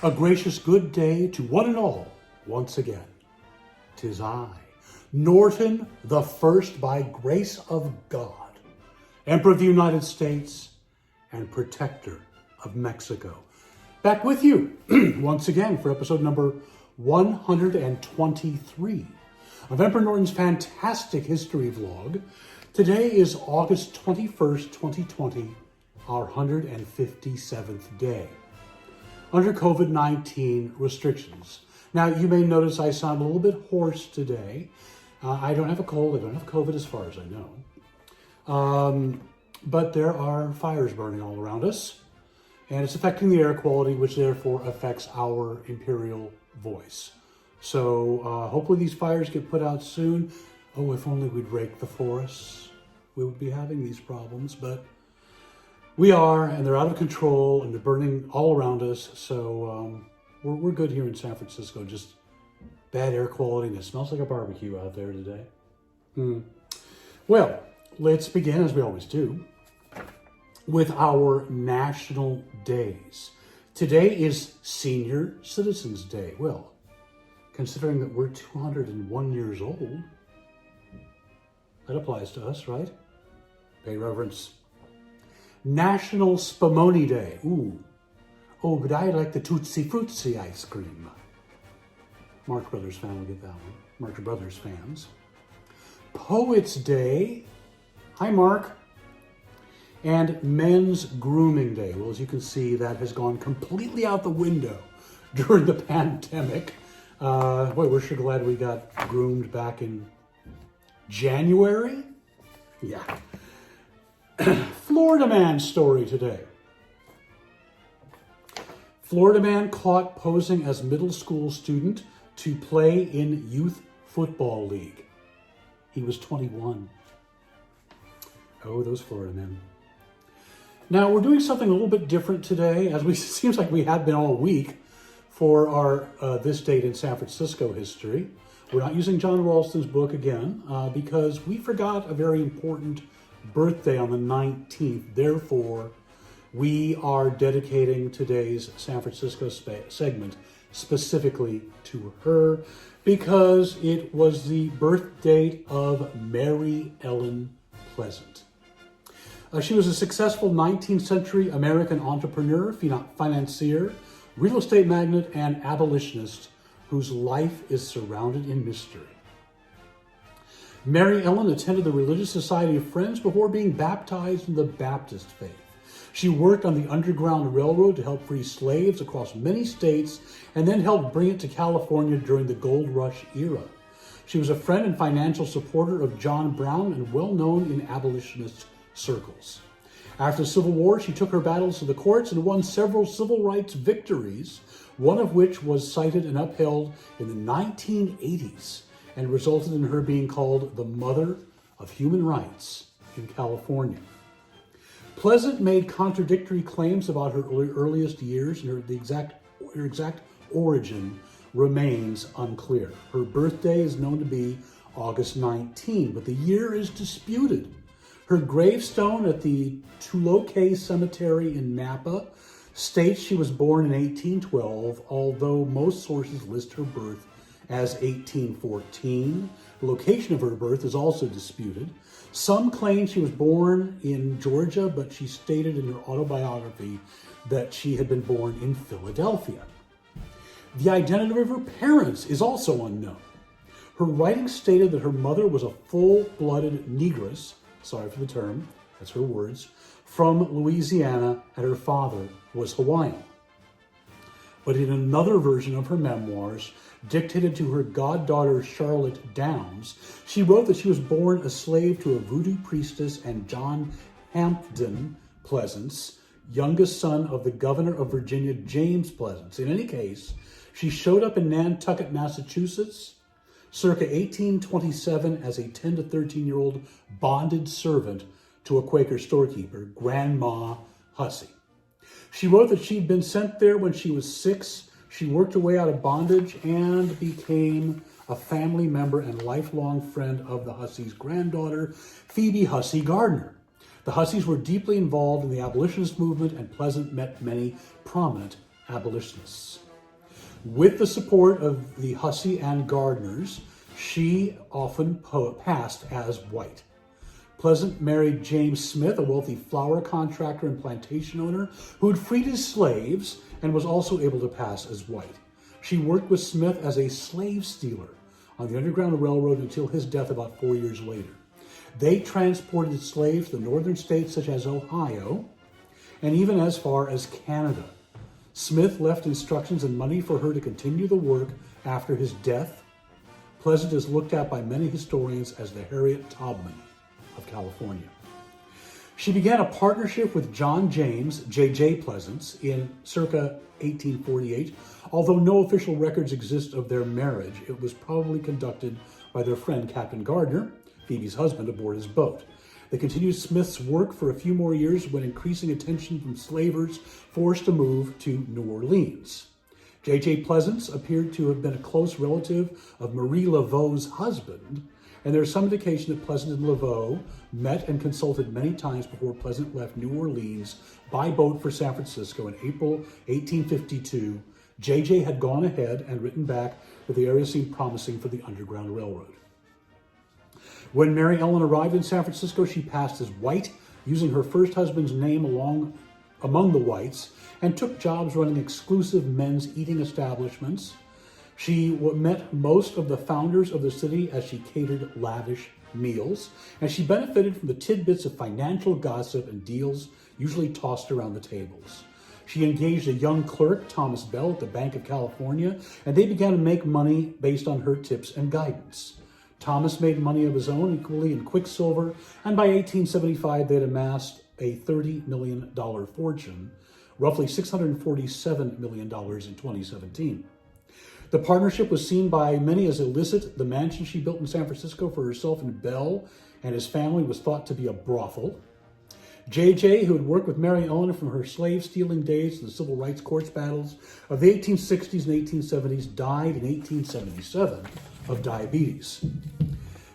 A gracious good day to one and all once again. 'Tis I, Norton the First, by grace of God, Emperor of the United States and Protector of Mexico. Back with you once again for episode number 123 of Emperor Norton's fantastic history vlog. Today is August 21st, 2020, our 157th day under COVID-19 restrictions. Now, you may notice I sound a little bit hoarse today. I don't have a cold. I don't have COVID as far as I know. But there are fires burning all around us, and it's affecting the air quality, which therefore affects our imperial voice. So hopefully these fires get put out soon. Oh, if only we'd rake the forests, we would be having these problems, but we are, and they're out of control, and they're burning all around us. So we're good here in San Francisco, just bad air quality, and it smells like a barbecue out there today. Well, let's begin, as we always do, with our national days. Today is Senior Citizens Day. Well, considering that we're 201 years old, that applies to us, right? Pay reverence. National Spumoni Day. Ooh. Oh, but I like the Tootsie Fruitsy ice cream. Marx Brothers fan will get that one. Marx Brothers fans. Poets Day. Hi, Mark. And Men's Grooming Day. Well, as you can see, that has gone completely out the window during the pandemic. Boy, we're sure glad we got groomed back in January. Yeah. Florida man story today. Florida man caught posing as middle school student to play in youth football league. He was 21. Oh, those Florida men. Now, we're doing something a little bit different today, as seems like we have been all week for our This Date in San Francisco history. We're not using John Ralston's book again because we forgot a very important birthday on the 19th. Therefore, we are dedicating today's San Francisco segment specifically to her because it was the birth date of Mary Ellen Pleasant. She was a successful 19th century American entrepreneur, financier, real estate magnate, and abolitionist whose life is surrounded in mystery. Mary Ellen attended the Religious Society of Friends before being baptized in the Baptist faith. She worked on the Underground Railroad to help free slaves across many states and then helped bring it to California during the Gold Rush era. She was a friend and financial supporter of John Brown and well known in abolitionist circles. After the Civil War, she took her battles to the courts and won several civil rights victories, one of which was cited and upheld in the 1980s and resulted in her being called the Mother of Human Rights in California. Pleasant made contradictory claims about her earliest years, and her exact origin remains unclear. Her birthday is known to be August 19, but the year is disputed. Her gravestone at the Tuloke Cemetery in Napa states she was born in 1812, although most sources list her birth as 1814. The location of her birth is also disputed. Some claim she was born in Georgia, but she stated in her autobiography that she had been born in Philadelphia. The identity of her parents is also unknown. Her writing stated that her mother was a full-blooded negress, sorry for the term, that's her words, from Louisiana, and her father was Hawaiian. But in another version of her memoirs, dictated to her goddaughter Charlotte Downs, she wrote that she was born a slave to a voodoo priestess and John Hampden Pleasance, youngest son of the governor of Virginia, James Pleasance. In any case, she showed up in Nantucket, Massachusetts, circa 1827 as a 10 to 13-year-old bonded servant to a Quaker storekeeper, Grandma Hussey. She wrote that she'd been sent there when she was 6. She worked her way out of bondage and became a family member and lifelong friend of the Hussey's granddaughter, Phoebe Hussey Gardner. The Husseys were deeply involved in the abolitionist movement, and Pleasant met many prominent abolitionists. With the support of the Hussey and Gardners, she often passed as white. Pleasant married James Smith, a wealthy flour contractor and plantation owner who had freed his slaves and was also able to pass as white. She worked with Smith as a slave stealer on the Underground Railroad until his death about 4 years later. They transported slaves to the northern states such as Ohio and even as far as Canada. Smith left instructions and money for her to continue the work after his death. Pleasant is looked at by many historians as the Harriet Tubman of California. She began a partnership with John James, J.J. Pleasants, in circa 1848. Although no official records exist of their marriage, it was probably conducted by their friend Captain Gardner, Phoebe's husband, aboard his boat. They continued Smith's work for a few more years when increasing attention from slavers forced to move to New Orleans. J.J. Pleasants appeared to have been a close relative of Marie Laveau's husband, and there is some indication that Pleasant and Laveau met and consulted many times before Pleasant left New Orleans by boat for San Francisco in April 1852. J.J. had gone ahead and written back that the area seemed promising for the Underground Railroad. When Mary Ellen arrived in San Francisco, she passed as white, using her first husband's name among the whites, and took jobs running exclusive men's eating establishments. She met most of the founders of the city as she catered lavish meals, and she benefited from the tidbits of financial gossip and deals usually tossed around the tables. She engaged a young clerk, Thomas Bell, at the Bank of California, and they began to make money based on her tips and guidance. Thomas made money of his own equally in quicksilver, and by 1875 they had amassed a $30 million fortune, roughly $647 million in 2017. The partnership was seen by many as illicit. The mansion she built in San Francisco for herself and Bell and his family was thought to be a brothel. J.J., who had worked with Mary Ellen from her slave-stealing days to the civil rights courts battles of the 1860s and 1870s, died in 1877 of diabetes.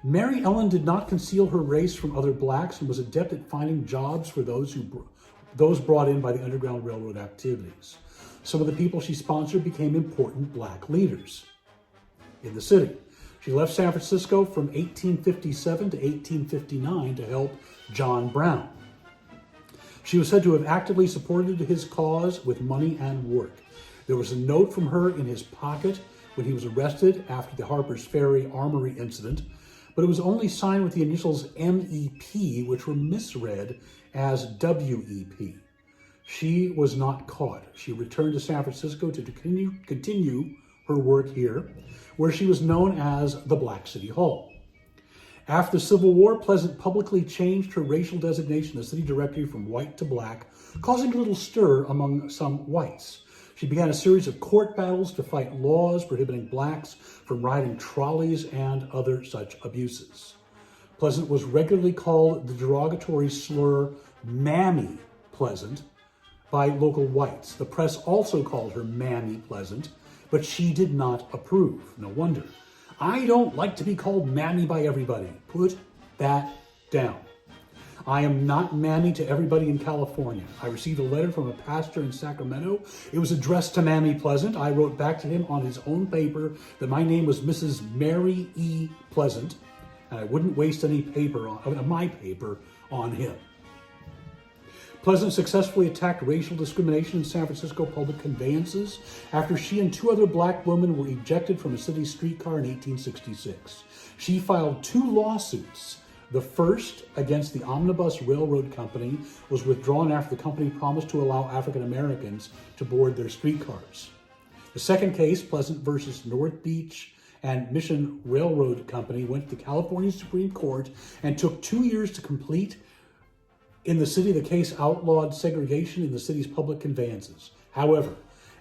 Mary Ellen did not conceal her race from other blacks and was adept at finding jobs for those brought in by the Underground Railroad activities. Some of the people she sponsored became important black leaders in the city. She left San Francisco from 1857 to 1859 to help John Brown. She was said to have actively supported his cause with money and work. There was a note from her in his pocket when he was arrested after the Harper's Ferry Armory incident, but it was only signed with the initials MEP, which were misread as WEP. She was not caught. She returned to San Francisco to continue her work here, where she was known as the Black City Hall. After the Civil War, Pleasant publicly changed her racial designation in the city directory from white to black, causing a little stir among some whites. She began a series of court battles to fight laws prohibiting blacks from riding trolleys and other such abuses. Pleasant was regularly called the derogatory slur Mammy Pleasant by local whites. The press also called her Mammy Pleasant, but she did not approve. No wonder. I don't like to be called Mammy by everybody. Put that down. I am not Mammy to everybody in California. I received a letter from a pastor in Sacramento. It was addressed to Mammy Pleasant. I wrote back to him on his own paper that my name was Mrs. Mary E. Pleasant, and I wouldn't waste any my paper on him. Pleasant successfully attacked racial discrimination in San Francisco public conveyances after she and two other black women were ejected from a city streetcar in 1866. She filed 2 lawsuits. The first, against the Omnibus Railroad Company, was withdrawn after the company promised to allow African Americans to board their streetcars. The second case, Pleasant versus North Beach and Mission Railroad Company, went to the California Supreme Court and took 2 years to complete. In the city, the case outlawed segregation in the city's public conveyances. However,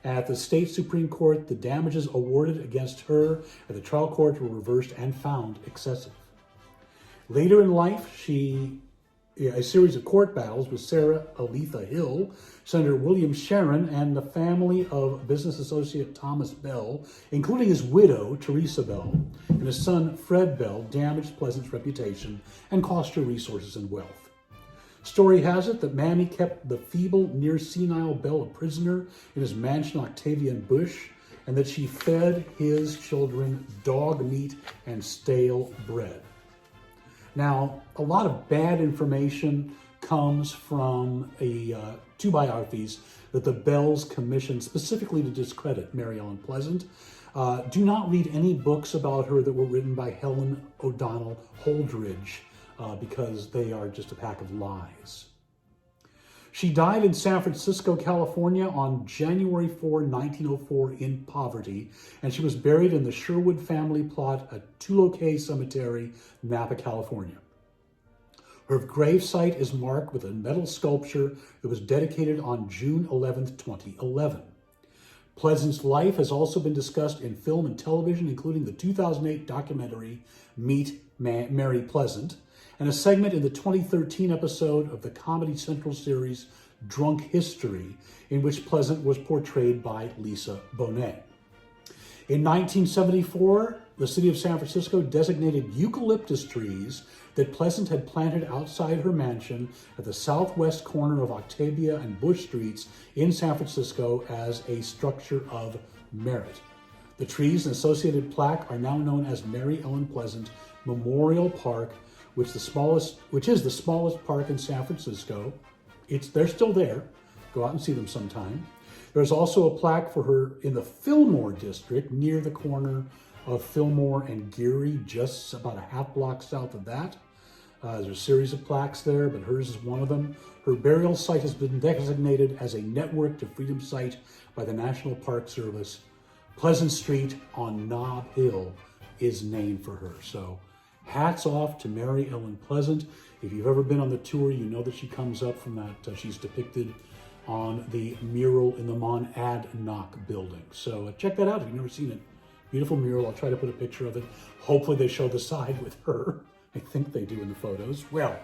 at the state Supreme Court, the damages awarded against her at the trial court were reversed and found excessive. Later in life, a series of court battles with Sarah Aletha Hill, Senator William Sharon, and the family of business associate Thomas Bell, including his widow, Teresa Bell, and his son, Fred Bell, damaged Pleasant's reputation and cost her resources and wealth. Story has it that Mammy kept the feeble, near-senile Bell a prisoner in his mansion Octavian Bush, and that she fed his children dog meat and stale bread. Now, a lot of bad information comes from two biographies that the Bells commissioned specifically to discredit Mary Ellen Pleasant. Do not read any books about her that were written by Helen O'Donnell Holdridge because they are just a pack of lies. She died in San Francisco, California on January 4, 1904 in poverty, and she was buried in the Sherwood family plot at Tuloke Cemetery, Napa, California. Her gravesite is marked with a metal sculpture that was dedicated on June 11, 2011. Pleasant's life has also been discussed in film and television, including the 2008 documentary Meet Mary Pleasant, and a segment in the 2013 episode of the Comedy Central series Drunk History, in which Pleasant was portrayed by Lisa Bonet. In 1974, the city of San Francisco designated eucalyptus trees that Pleasant had planted outside her mansion at the southwest corner of Octavia and Bush Streets in San Francisco as a structure of merit. The trees and associated plaque are now known as Mary Ellen Pleasant Memorial Park, which is the smallest park in San Francisco. They're still there. Go out and see them sometime. There's also a plaque for her in the Fillmore district near the corner of Fillmore and Geary, just about a half block south of that. There's a series of plaques there, but hers is one of them. Her burial site has been designated as a Network to Freedom site by the National Park Service. Pleasant Street on Nob Hill is named for her. So hats off to Mary Ellen Pleasant. If you've ever been on the tour, you know that she comes up from that. She's depicted on the mural in the Monadnock building. So check that out if you've never seen it. Beautiful mural. I'll try to put a picture of it. Hopefully they show the side with her. I think they do in the photos. Well,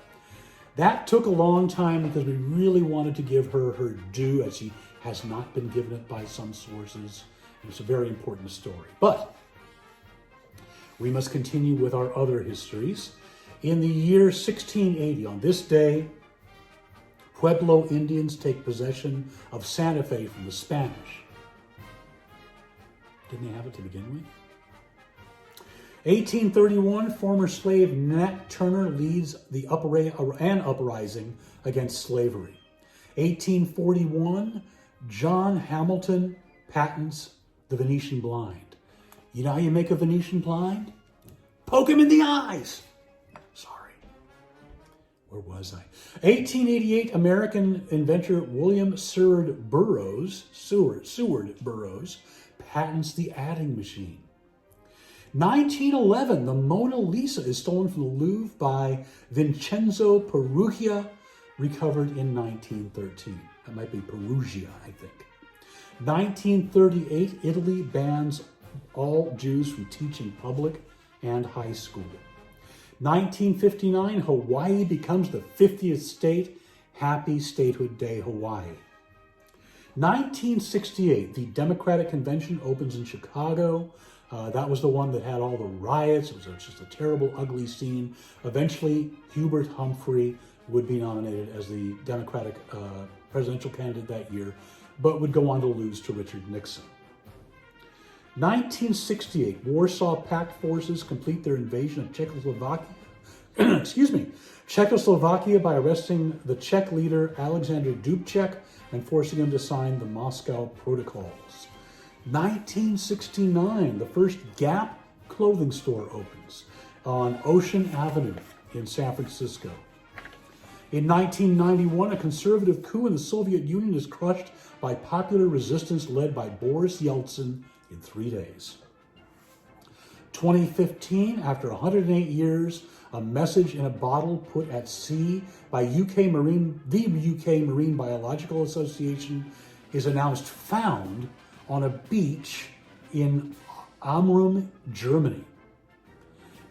that took a long time because we really wanted to give her her due, as she has not been given it by some sources. And it's a very important story. But we must continue with our other histories. In the year 1680, on this day, Pueblo Indians take possession of Santa Fe from the Spanish. Didn't they have it to begin with? 1831, former slave Nat Turner leads an uprising against slavery. 1841, John Hamilton patents the Venetian blind. You know how you make a Venetian blind? Poke him in the eyes. Sorry. Where was I? 1888, American inventor William Seward Burroughs patents the adding machine. 1911, the Mona Lisa is stolen from the Louvre by Vincenzo Perugia, recovered in 1913. That might be Perugia, I think. 1938, Italy bans all Jews from teaching public and high school. 1959, Hawaii becomes the 50th state. Happy Statehood Day, Hawaii. 1968, the Democratic Convention opens in Chicago. That was the one that had all the riots. It was just a terrible, ugly scene. Eventually, Hubert Humphrey would be nominated as the Democratic presidential candidate that year, but would go on to lose to Richard Nixon. 1968, Warsaw Pact forces complete their invasion of Czechoslovakia. Czechoslovakia by arresting the Czech leader Alexander Dubček and forcing him to sign the Moscow Protocols. 1969, the first Gap clothing store opens on Ocean Avenue in San Francisco. In 1991, a conservative coup in the Soviet Union is crushed by popular resistance led by Boris Yeltsin in 3 days. 2015, after 108 years, a message in a bottle put at sea by the UK Marine Biological Association is announced found on a beach in Amrum, Germany.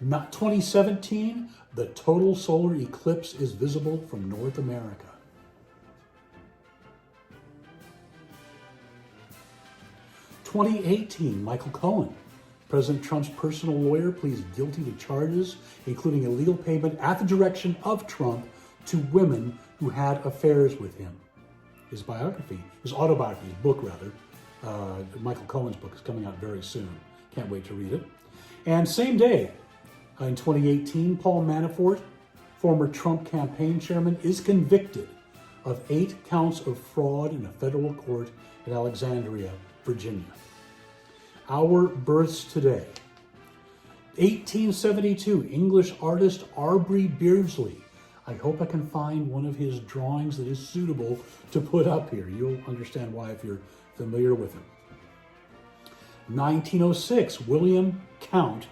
2017, the total solar eclipse is visible from North America. (2018) Michael Cohen, President Trump's personal lawyer, pleads guilty to charges, including illegal payment at the direction of Trump to women who had affairs with him. His autobiography, his book, Michael Cohen's book is coming out very soon. Can't wait to read it. And same day, in 2018, Paul Manafort, former Trump campaign chairman, is convicted of 8 counts of fraud in a federal court in Alexandria, Virginia. Our births today. 1872, English artist Aubrey Beardsley. I hope I can find one of his drawings that is suitable to put up here. You'll understand why if you're familiar with him. 1906, William Count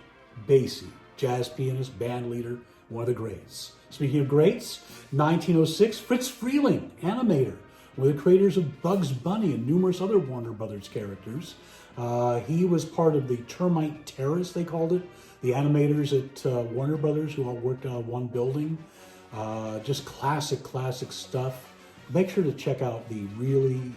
Basie, jazz pianist, band leader, one of the greats. Speaking of greats, 1906, Fritz Freleng, animator, one of the creators of Bugs Bunny and numerous other Warner Brothers characters. He was part of the Termite Terrace, they called it, the animators at Warner Brothers who all worked on one building. Just classic stuff. Make sure to check out the really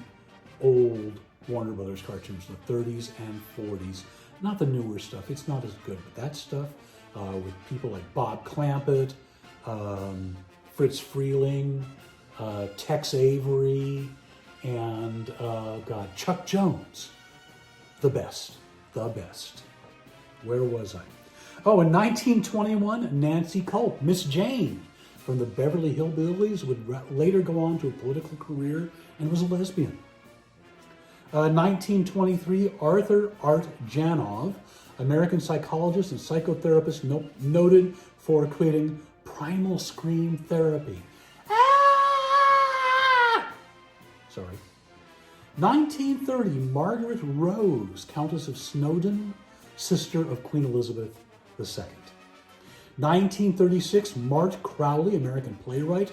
old Warner Brothers cartoons, the 30s and 40s. Not the newer stuff, it's not as good, but that stuff with people like Bob Clampett, Fritz Freleng, Tex Avery, and Chuck Jones. The best. Where was I? Oh, in 1921, Nancy Culp, Miss Jane, from the Beverly Hillbillies, would later go on to a political career and was a lesbian. 1923, Arthur Art Janov, American psychologist and psychotherapist noted for creating primal scream therapy. Ah! Sorry. 1930, Margaret Rose, Countess of Snowdon, sister of Queen Elizabeth II. 1936, Mart Crowley, American playwright,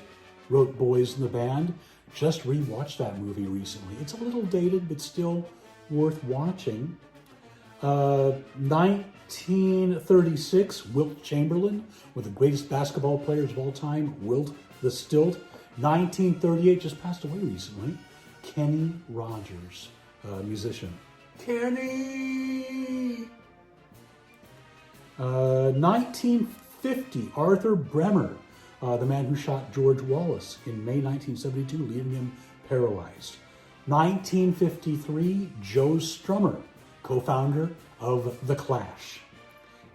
wrote Boys in the Band. Just rewatched that movie recently. It's a little dated, but still worth watching. 1936, Wilt Chamberlain, one of the greatest basketball players of all time, Wilt the Stilt. 1938, just passed away recently, Kenny Rogers, musician. Kenny! 1950, Arthur Bremer, the man who shot George Wallace in May 1972, leaving him paralyzed. 1953, Joe Strummer, co-founder of The Clash.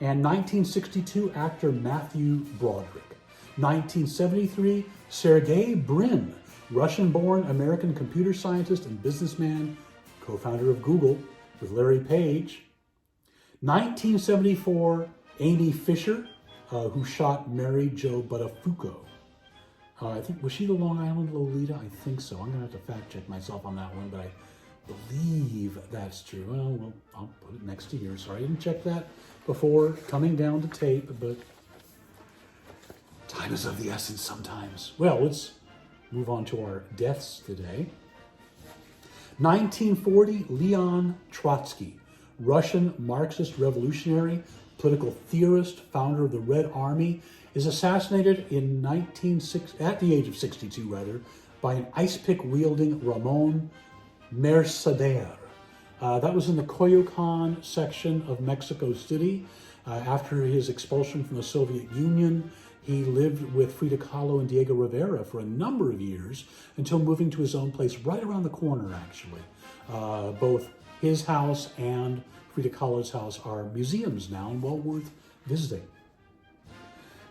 And 1962, actor Matthew Broderick. 1973, Sergey Brin, Russian-born American computer scientist and businessman, co-founder of Google with Larry Page. 1974, Amy Fisher, who shot Mary Jo Buttafuoco. I think, was she the Long Island Lolita? I think so. I'm going to have to fact check myself on that one, but I believe that's true. Well, I'll put it next to here. Sorry, I didn't check that before coming down to tape, but time is of the essence sometimes. Well, let's move on to our deaths today. 1940, Leon Trotsky, Russian Marxist revolutionary, political theorist, founder of the Red Army, is assassinated at the age of 62, by an ice pick wielding Ramon Mercader. That was in the Coyoacan section of Mexico City. After his expulsion from the Soviet Union, he lived with Frida Kahlo and Diego Rivera for a number of years until moving to his own place right around the corner, actually. Both his house and Frida Kahlo's house are museums now and well worth visiting.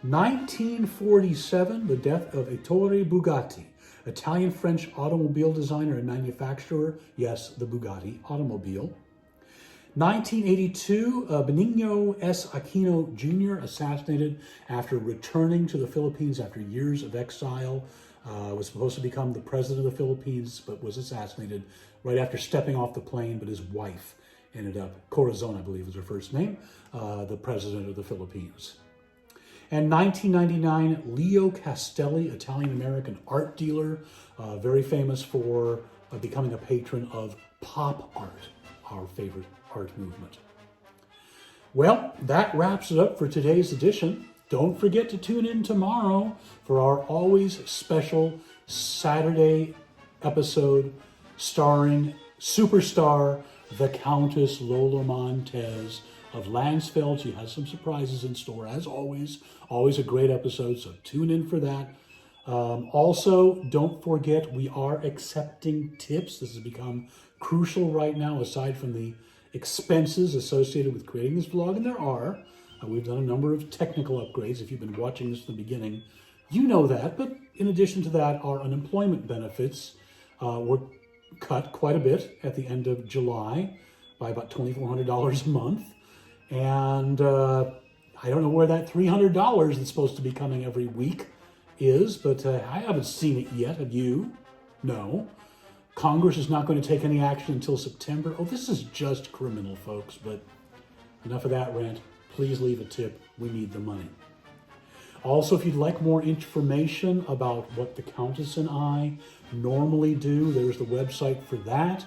1947, the death of Ettore Bugatti, Italian-French automobile designer and manufacturer. Yes, the Bugatti automobile. 1982, Benigno S. Aquino Jr. assassinated after returning to the Philippines after years of exile. Was supposed to become the president of the Philippines, but was assassinated right after stepping off the plane, but his wife ended up, Corazon, I believe was her first name, the president of the Philippines. And 1999, Leo Castelli, Italian-American art dealer, very famous for becoming a patron of pop art, our favorite art movement. Well, that wraps it up for today's edition. Don't forget to tune in tomorrow for our always special Saturday episode starring superstar, the Countess Lola Montez of Lansfeld. She has some surprises in store, as always. Always a great episode, so tune in for that. Also, don't forget, we are accepting tips. This has become crucial right now, aside from the expenses associated with creating this vlog, and there are. We've done a number of technical upgrades. If you've been watching this from the beginning, you know that. But in addition to that, our unemployment benefits were cut quite a bit at the end of July by about $2,400 a month. And I don't know where that $300 that's supposed to be coming every week is, but I haven't seen it yet. Have you? No. Congress is not going to take any action until September. Oh, this is just criminal, folks, but enough of that rant. Please leave a tip. We need the money. Also, if you'd like more information about what the Countess and I normally do, there's the website for that.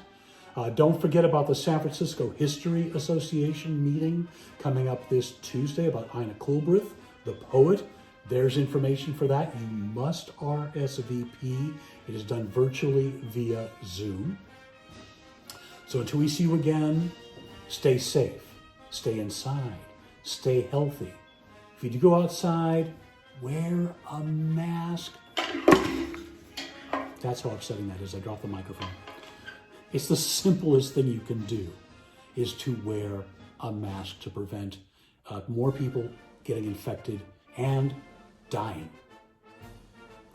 Don't forget about the San Francisco History Association meeting coming up this Tuesday about Ina Coolbrith, the poet. There's information for that. You must RSVP. It is done virtually via Zoom. So until we see you again, stay safe, stay inside, stay healthy. If you do go outside, wear a mask. That's how upsetting that is. I dropped the microphone. It's the simplest thing you can do, is to wear a mask to prevent more people getting infected and dying.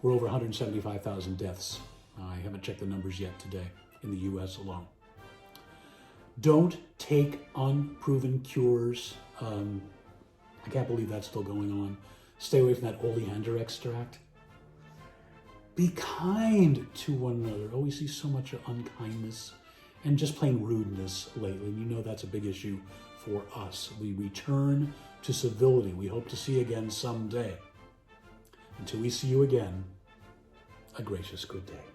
We're over 175,000 deaths. I haven't checked the numbers yet today in the US alone. Don't take unproven cures. I can't believe that's still going on. Stay away from that oleander extract. Be kind to one another. Oh, we see so much unkindness and just plain rudeness lately. And you know that's a big issue for us. We return to civility. We hope to see you again someday. Until we see you again, a gracious good day.